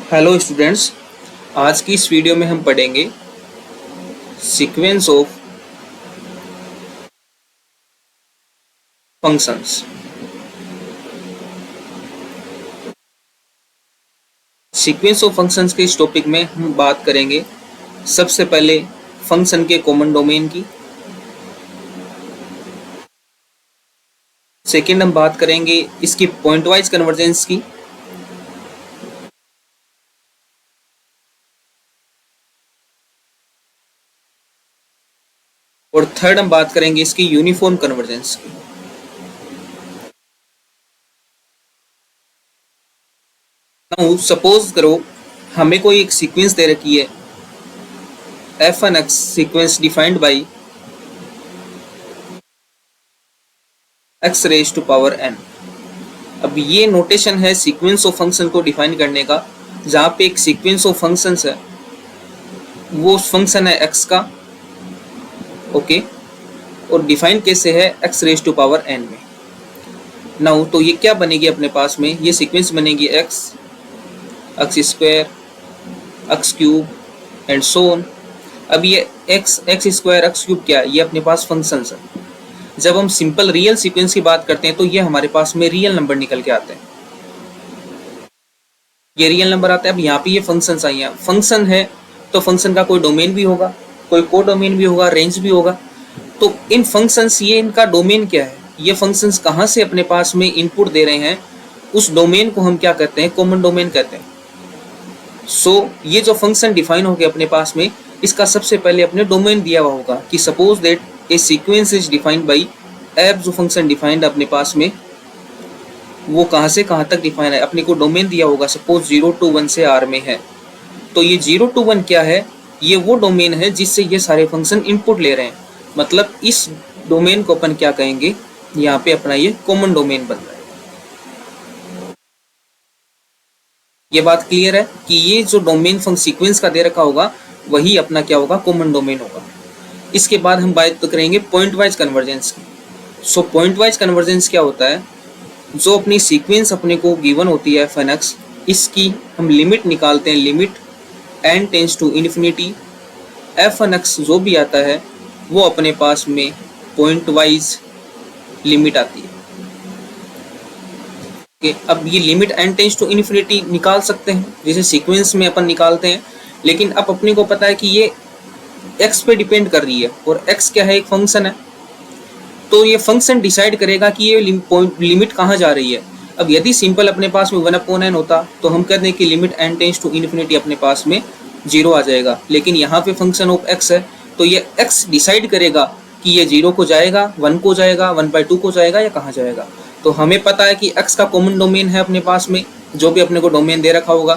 Hello students, आज की इस वीडियो में हम पढ़ेंगे sequence of functions. Sequence of functions के इस टॉपिक में हम बात करेंगे सबसे पहले फंक्शन के कॉमन डोमेन की। सेकेंड हम बात करेंगे इसकी पॉइंट वाइज कन्वर्जेंस की। और थर्ड हम बात करेंगे इसकी यूनिफॉर्म कन्वर्जेंस की। नाउ सपोज करो हमें कोई एक सीक्वेंस दे रखी है f(x) sequence defined by x raise to power n। अब ये नोटेशन है सीक्वेंस ऑफ फंक्शन को डिफाइन करने का, जहाँ पे एक सीक्वेंस ऑफ फंक्शंस है, वो फंक्शन है x का, ओके, और डिफाइन कैसे है x raise to power n में। नाउ तो ये क्या बनेगी अपने पास में, ये सीक्वेंस बनेगी x square, x cube and so on. अब ये x स्क्वायर x क्यूब क्या है, ये अपने पास फंक्शंस है। जब हम सिंपल रियल सीक्वेंस की बात करते हैं तो ये हमारे पास में रियल नंबर निकल के आते हैं, ये रियल नंबर आता है। अब यहाँ पे ये फंक्शंस आई हैं, फंक्शन है तो फंक्शन का कोई डोमेन भी होगा, कोई को डोमेन भी होगा, रेंज भी होगा। तो इन फंक्शंस, ये इनका डोमेन क्या है, ये फंक्शंस कहाँ से अपने पास में इनपुट दे रहे हैं, उस डोमेन को हम क्या कहते हैं, कॉमन डोमेन कहते हैं। सो ये जो फंक्शन डिफाइन हो गया अपने पास में, इसका सबसे पहले अपने डोमेन दिया हुआ होगा कि suppose that A sequence is defined by F. जो फंक्शन डिफाइंड अपने पास में, वो कहाँ से कहाँ तक डिफाइन है, अपने को डोमेन दिया होगा। सपोज 0 to 1 से R में है, तो ये 0 to 1 क्या है, ये वो डोमेन है जिससे ये सारे फंक्शन इनपुट ले रहे हैं। मतलब इस डोमेन को अपन क्या कहेंगे, यहाँ पे अपना ये कॉमन डोमेन बन रहा है। ये बात क्लियर है कि ये जो डोमेन सीक्वेंस का दे रखा होगा, वही अपना क्या होगा, कॉमन डोमेन होगा। इसके बाद हम बात करेंगे पॉइंट वाइज कन्वर्जेंस की। सो पॉइंट वाइज कन्वर्जेंस क्या होता है, जो अपनी सीक्वेंस अपने को गिवन होती है f(x), इसकी हम लिमिट निकालते हैं, limit n tends to infinity. f(x) जो भी आता है वो अपने पास में पॉइंट वाइज लिमिट आती है। अब ये limit n tends to infinity निकाल सकते हैं, जैसे सीक्वेंस में अपन निकालते हैं, लेकिन अब अपने को पता है कि ये x पे डिपेंड कर रही है, और x क्या है, एक फंक्शन है। तो ये फंक्शन डिसाइड करेगा कि ये लिमिट कहाँ जा रही है। अब यदि सिंपल अपने पास में 1/n होता तो हम कहते हैं कि limit n tends to infinity अपने पास में 0 आ जाएगा, लेकिन यहाँ पे फंक्शन ऑफ x है, तो ये x डिसाइड करेगा कि ये 0 को जाएगा, 1 को जाएगा, 1/2 को जाएगा, या कहाँ जाएगा। तो हमें पता है कि x का कॉमन डोमेन है अपने पास में, जो भी अपने को डोमेन दे रखा होगा।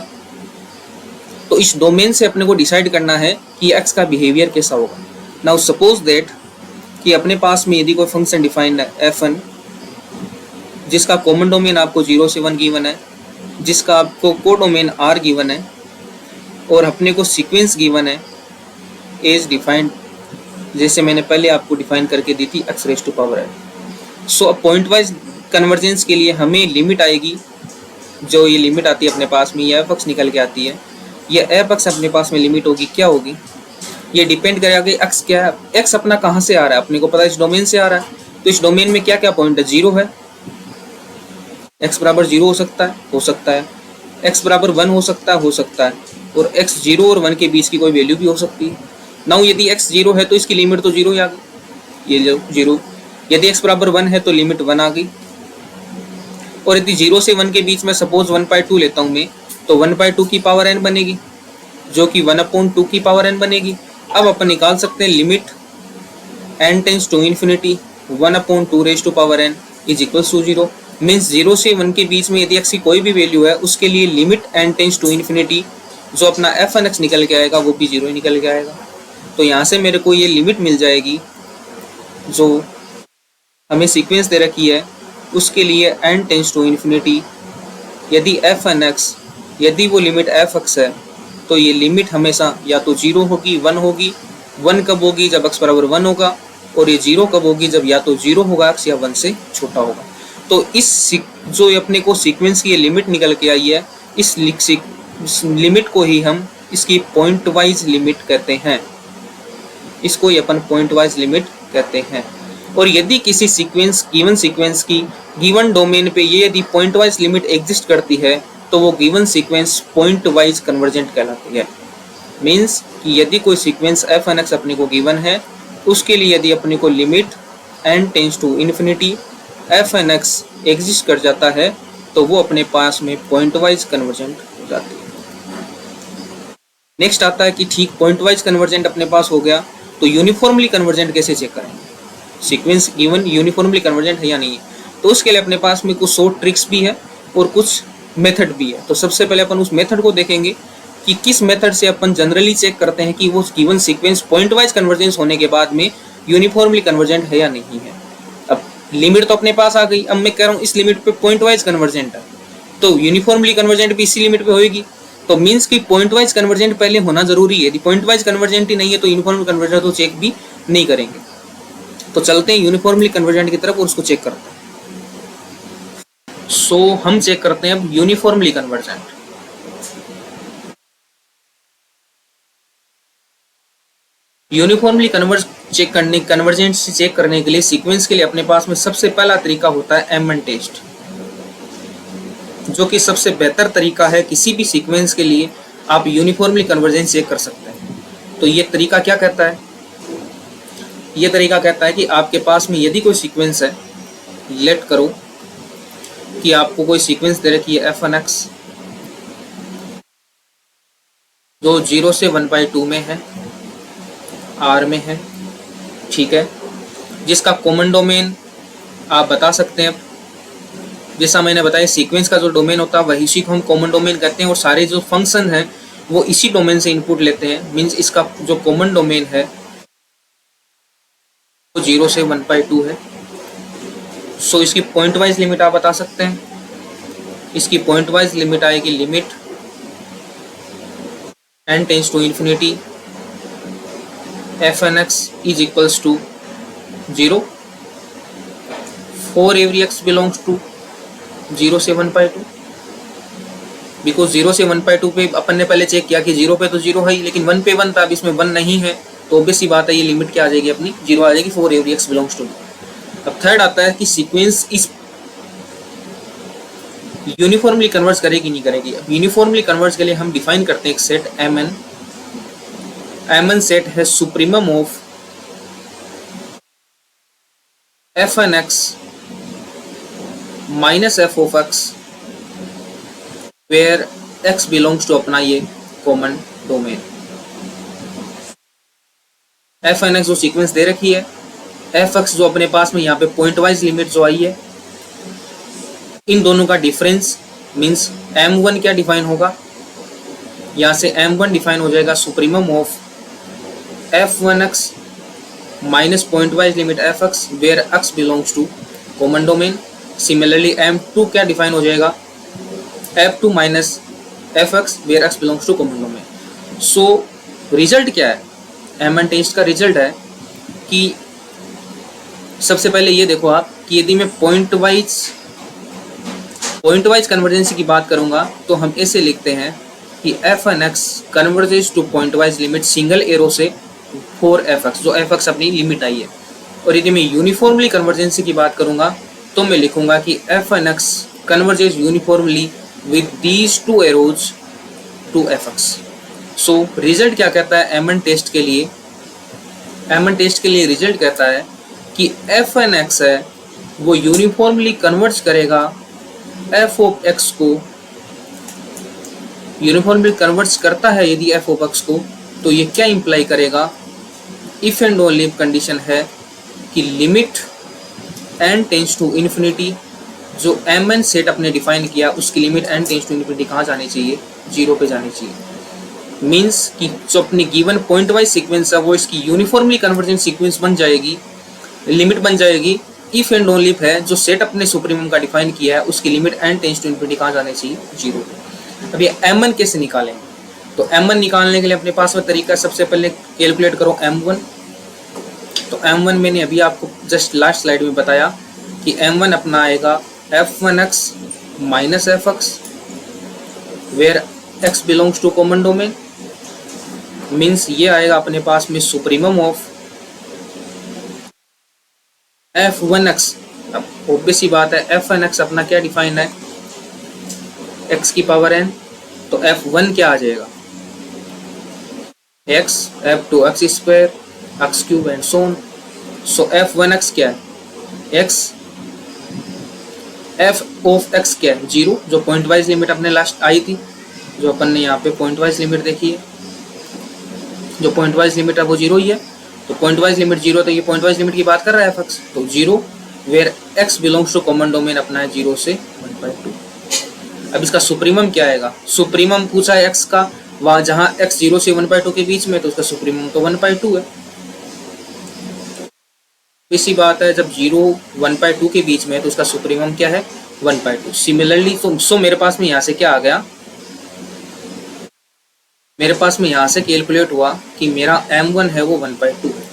तो इस डोमेन से अपने को डिसाइड करना है कि x का बिहेवियर कैसा होगा। नाउ सपोज दैट कि अपने पास में यदि कोई फंक्शन डिफाइंड है f1, जिसका कॉमन डोमेन आपको 0 से 1 गिवन है, जिसका आपको को डोमेन r गिवन है, और अपने को सीक्वेंस गिवन है एज डिफाइंड, जैसे मैंने पहले आपको डिफाइन करके दी थी, x raise to power n। So अब पॉइंट वाइज कन्वर्जेंस के लिए हमें लिमिट आएगी, जो ये लिमिट आती है अपने पास में, ये f(x) निकल के आती है। ये f(x) अपने पास में लिमिट होगी, क्या होगी, ये डिपेंड करेगा कि x क्या है। x अपना कहाँ से आ रहा है, अपने को पता है इस डोमेन से आ रहा है। तो इस डोमेन में क्या क्या पॉइंट है, 0 है, x बराबर 0 हो सकता है, x बराबर 1 हो सकता है, और x 0 और 1 के बीच की कोई वैल्यू भी हो सकती है। नाउ यदि x 0 है तो इसकी लिमिट तो 0 ही आ गई, ये 0। यदि x बराबर 1 है तो लिमिट 1 आ गई, और यदि 0 से 1 के बीच में सपोज 1/2 लेता हूँ मैं, तो 1/2 की पावर n बनेगी, जो कि 1/2 की पावर n बनेगी। अब अपन निकाल सकते हैं limit n tends to infinity 1/2 raise to power n is equals to 0। Means 0 से 1 के बीच में यदि x की कोई भी वैल्यू है, उसके लिए limit n tends to infinity, जो अपना f(x) निकल के आएगा, वो भी 0 ही निकल के आएगा। तो यहाँ से मेरे को ये लिमिट मिल जाएगी, जो हमें सीक्वेंस दे रखी है, उसके लिए n टेंस टू इन्फिनिटी। यदि f(x), यदि वो लिमिट f(x) है, तो ये लिमिट हमेशा या तो 0 होगी, 1 होगी। 1 कब होगी, जब x बराबर 1 होगा, और ये 0 कब होगी, जब या तो 0 होगा x या 1 से छोटा होगा। तो इस जो अपने को सीक्वेंस की ये लिमिट निकल के आई है, इस इस लिमिट को ही हम इसकी पॉइंट वाइज लिमिट कहते हैं, इसको ही अपन पॉइंट वाइज लिमिट कहते हैं। और यदि किसी सीक्वेंस गिवन सीक्वेंस की गिवन डोमेन पे ये यदि पॉइंट वाइज लिमिट एग्जिस्ट करती है तो वो given sequence point wise convergent कहलाती है। मीन्स कि यदि कोई सीक्वेंस एफ एन एक्स अपने को गिवन है, उसके लिए यदि अपने को limit n tends to infinity f n x exist कर जाता है तो वो अपने पास में पॉइंट वाइज कन्वर्जेंट हो जाती है। नेक्स्ट आता है कि ठीक पॉइंट वाइज कन्वर्जेंट अपने पास हो गया, तो यूनिफॉर्मली कन्वर्जेंट कैसे चेक करेंगे? सीक्वेंस गिवन यूनिफॉर्मली कन्वर्जेंट है या नहीं है, तो उसके लिए अपने पास में कुछ शॉर्ट ट्रिक्स भी है और कुछ मेथड भी है। तो सबसे पहले अपन उस मेथड को देखेंगे कि किस मेथड से अपन जनरली चेक करते हैं कि वो given sequence point wise convergence होने के बाद में यूनिफॉर्मली कन्वर्जेंट है या नहीं है। अब लिमिट तो अपने पास आ गई, अब मैं कह रहा हूँ इस लिमिट पे पॉइंट वाइज कन्वर्जेंट है, तो यूनिफॉर्मली कन्वर्जेंट भी इसी लिमिट पे होगी। तो मीन्स कि पॉइंट वाइज कन्वर्जेंट पहले होना जरूरी है। यदि पॉइंट वाइज कन्वर्जेंट ही नहीं है तो यूनिफॉर्मली कन्वर्जेंट तो चेक भी नहीं करेंगे। तो चलते हैं यूनिफॉर्मली कन्वर्जेंट की तरफ और उसको चेक करते हैं। सो हम चेक करते हैं अब यूनिफॉर्मली कन्वर्जेंट। यूनिफॉर्मली कन्वर्जेंट से चेक करने के लिए सीक्वेंस के लिए अपने पास में सबसे पहला तरीका होता है एमन टेस्ट, जो कि सबसे बेहतर तरीका है किसी भी सीक्वेंस के लिए आप यूनिफॉर्मली कन्वर्जेंस चेक कर सकते हैं। तो ये तरीका क्या कहता है? ये तरीका कहता है कि आपके पास में यदि कोई सीक्वेंस है, लेट करो कि आपको कोई सीक्वेंस दे रखी है एफ एन एक्स जो 0 से 1/2 में है, आर में है, ठीक है, जिसका कॉमन डोमेन आप बता सकते हैं। जैसा मैंने बताया सीक्वेंस का जो डोमेन होता है वही इसी को हम कॉमन डोमेन कहते हैं और सारे जो फंक्शन हैं वो इसी डोमेन से इनपुट लेते हैं। मीन्स इसका जो कॉमन डोमेन है वो 0 से 1/2 है। सो इसकी पॉइंट वाइज लिमिट आप बता सकते हैं। इसकी पॉइंट वाइज लिमिट आएगी limit n tends to infinity f n x is equals to 0 for every x belongs to 0 से 1/2। बिकॉज 0 से 1/2 पे अपन ने पहले चेक किया कि 0 पे तो 0 है ही, लेकिन 1 पे 1 था, अब इसमें 1 नहीं है, तो ऑब्वियस सी बात है ये लिमिट क्या आ जाएगी अपनी 0 आ जाएगी for every x belongs to. अब थर्ड आता है कि सीक्वेंस इस यूनिफॉर्मली कन्वर्ज करेगी नहीं करेगी। अब यूनिफॉर्मली कन्वर्ज के लिए हम डिफाइन करते हैं एक सेट एम एन सेट है supremum of f n x minus f of x where x belongs to अपना ये common domain. F n x जो सीक्वेंस दे रखी है, एफ एक्स जो अपने पास में यहाँ पे पॉइंट वाइज लिमिट जो आई है, इन दोनों का डिफरेंस मीन्स m1 क्या डिफाइन होगा, यहाँ से m1 डिफाइन हो जाएगा supremum of f1x minus pointwise limit fx where x belongs to common domain. Similarly m2 क्या डिफाइन हो जाएगा, f2 minus fx where x belongs to common domain. So result क्या है? एमन टेस्ट का result है कि सबसे पहले ये देखो आप कि यदि मैं पॉइंट वाइज कन्वर्जेंसी की बात करूंगा तो हम ऐसे लिखते हैं कि f n x converges to pointwise limit single arrow से फॉर एफ एक्स, जो एफ एक्स अपनी लिमिट आई है। और यदि मैं यूनिफॉर्मली कन्वर्जेंसी की बात करूंगा तो मैं लिखूंगा कि f n x converges uniformly with these two arrows to f x. So result क्या कहता है एमन टेस्ट के लिए? एमन टेस्ट के लिए रिजल्ट कहता है कि एफ एन एक्स है वो यूनिफॉर्मली कन्वर्ज करेगा एफ ऑफ एक्स को, यूनिफॉर्मली कन्वर्ज करता है यदि एफ ऑफ एक्स को, तो ये क्या इंप्लाई करेगा? इफ एंड ओनली कंडीशन है कि limit n tends to infinity, जो एम एन सेट अपने डिफाइन किया उसकी limit n tends to infinity कहाँ जानी चाहिए? 0 पे जानी चाहिए। मीन्स कि जो अपनी गिवन पॉइंट वाइज सीक्वेंस है वो इसकी यूनिफॉर्मली कन्वर्जेंट सीक्वेंस बन जाएगी, लिमिट बन जाएगी इफ एंड ओनली है जो सेट अपने सुप्रीमम का डिफाइन किया है उसकी limit n tends to infinity कहाँ जानी चाहिए? 0 पे। अब ये m1 कैसे निकालेंगे? तो m1 निकालने के लिए अपने पास में तरीका, सबसे पहले कैलकुलेट करो m1। तो m1 मैंने अभी आपको जस्ट लास्ट स्लाइड में बताया कि m1 अपना आएगा f1x minus fx where x belongs to common domain, means ये आएगा अपने पास में सुप्रीमम ऑफ f1x। अब ऑब्वियस ही बात है f1x अपना क्या डिफाइन है, x की पावर n, तो f1 क्या आ जाएगा x, f2 x square, x cube and so on. So f1x क्या है, x, f ऑफ x क्या है, 0, जो पॉइंट वाइज लिमिट अपने लास्ट आई थी, जो अपन ने यहाँ पे पॉइंट वाइज लिमिट देखी है, जो पॉइंट वाइज लिमिट है वो 0 ही है, तो पॉइंट वाइज लिमिट 0, तो ये पॉइंट वाइज लिमिट की बात कर रहा है fx, तो 0 where x belongs to common domain अपना है 0 से 1/2। अब इसका सुप्रीमम क्या आएगा, सुप्रीमम पूछा है x का, वहाँ जहाँ x 0 से 1/2 के बीच में, तो उसका सुप्रीमम तो 1/2 है। इसी बात है, जब 0 1/2 के बीच में है तो उसका सुप्रीमम क्या है 1/2। सिमिलरली तो सो मेरे पास में यहाँ से क्या आ गया, मेरे पास में यहाँ से कैलकुलेट हुआ कि मेरा m1 है वो 1/2 है।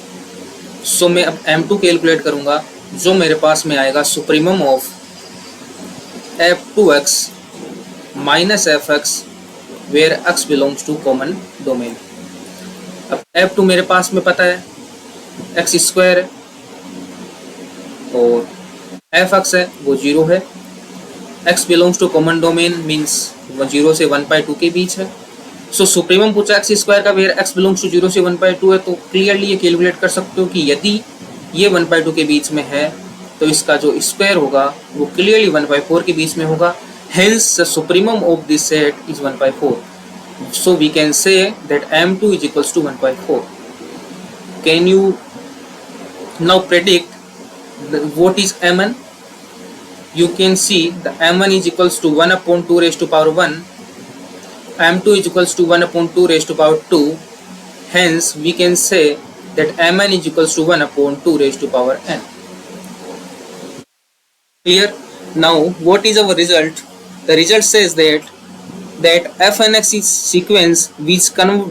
सो मैं अब m2 कैलकुलेट करूँगा, जो मेरे पास में आएगा supremum of f2x minus fx where x belongs to common domain. अब f2 मेरे पास में पता है x स्क्वायर है और fx है वो 0 है, x belongs to common domain means वो 0 से 1/2 के बीच है। सो सुप्रीमम पूछा एक्स स्क्वायर का, वेयर x बिलोंग्स टू 0 से 1/2 है, तो क्लियरली ये कैलकुलेट कर सकते हो कि यदि ये 1/2 के बीच में है तो इसका जो स्क्वायर होगा वो क्लियरली 1/4 के बीच में होगा, hence the supremum of this set is 1/4। So we can say that m2 is equals to 1/4। Can you now predict what is m1? You can see the m1 is equals to 1/2 raised to power 1, m2 is equals to 1/2 raised to power 2, hence we can say that mn is equals to 1/2 raised to power n. Clear? Now what is our result? The result says that f(n)x is sequence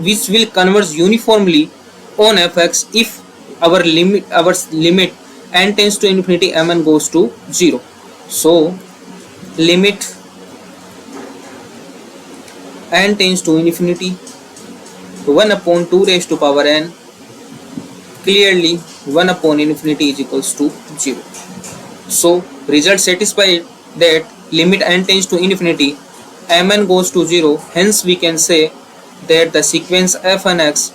which will converge uniformly on fx if our limit n tends to infinity, mn goes to 0. So limit n tends to infinity, 1/2 raised to power n, clearly 1/infinity is equals to 0. So result satisfied that limit n tends to infinity, mn goes to 0, hence we can say that the sequence f(n)x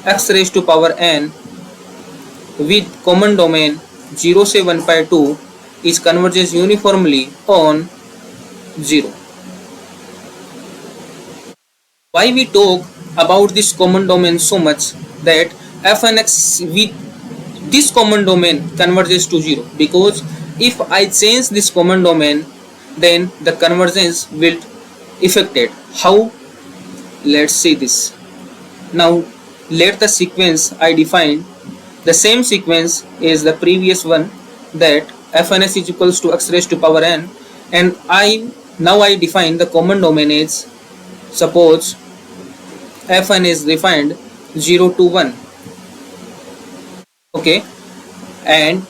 x raised to power n with common domain 0 से 1/2 is converges uniformly on 0. Why we talk about this common domain so much, that f(n)x with this common domain converges to 0, because if I change this common domain then the convergence will affected. How? Let's see this. Now let the sequence I defined, the same sequence is the previous one, that f(n)x is equals to x raised to power n, and I define the common domain is, suppose f(n) is defined 0 to 1, okay, and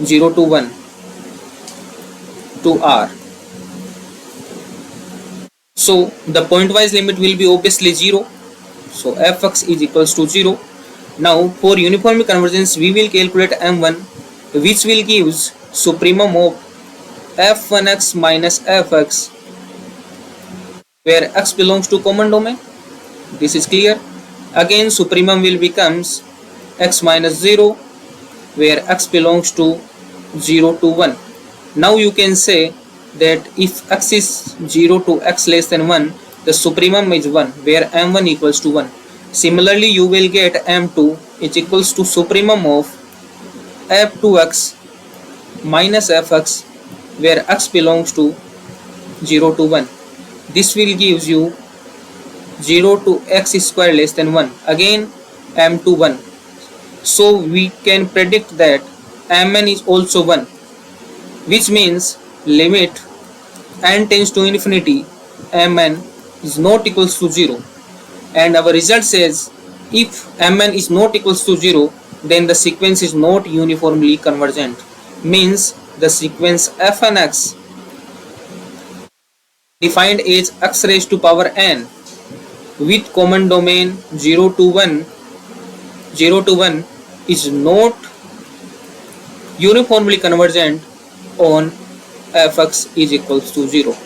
0 to 1 to r. So the point wise limit will be obviously 0, so fx is equals to 0. Now for uniform convergence we will calculate m1, which will give supremum of f(n)x minus fx where x belongs to common domain. This is clear. Again supremum will becomes x minus 0 where x belongs to 0 to 1. Now you can say that if x is 0 to x less than 1, the supremum is 1 where m1 equals to 1. Similarly you will get m2 is equals to supremum of f2x minus fx where x belongs to 0 to 1. This will gives you 0 to x square less than 1, again m2 1. So we can predict that mn is also 1, which means limit n tends to infinity, mn is not equals to 0, and our result says if mn is not equals to 0 then the sequence is not uniformly convergent, means the sequence f(n)x defined as x raised to power n with common domain 0 to 1 is not uniformly convergent on fx is equals to 0.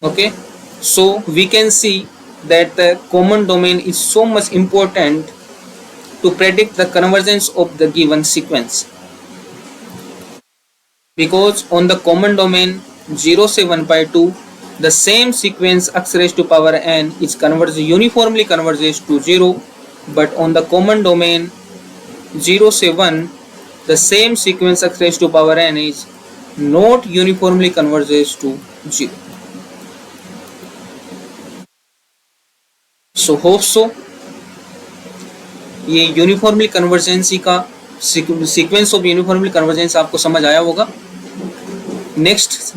Okay, so we can see that the common domain is so much important to predict the convergence of the given sequence, because on the common domain 0 से 1/2 the same sequence x raised to power n is uniformly converges to 0, but on the common domain 0 से 1 the same sequence x raised to power n is not uniformly converges to 0. So hope so ये uniformly कन्वर्जेंसी का sequence of uniformly convergence आपको समझ आया होगा। Next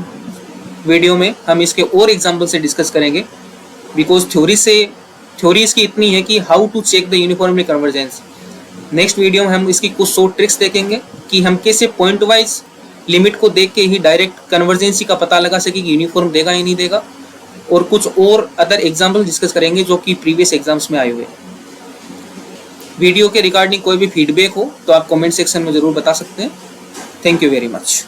video में हम इसके और एग्जांपल से डिस्कस करेंगे, बिकॉज थ्योरी इसकी इतनी है कि how to check the uniformly convergence. Next video में हम इसकी कुछ शॉर्ट ट्रिक्स देखेंगे कि हम कैसे पॉइंट वाइज लिमिट को देख के ही डायरेक्ट कन्वर्जेंसी का पता लगा सके कि यूनिफॉर्म देगा या नहीं देगा, और कुछ और अदर एग्जाम्पल डिस्कस करेंगे जो कि प्रीवियस एग्जाम्स में आए हुए। वीडियो के रिगार्डिंग कोई भी फीडबैक हो तो आप कमेंट सेक्शन में ज़रूर बता सकते हैं। Thank you very much.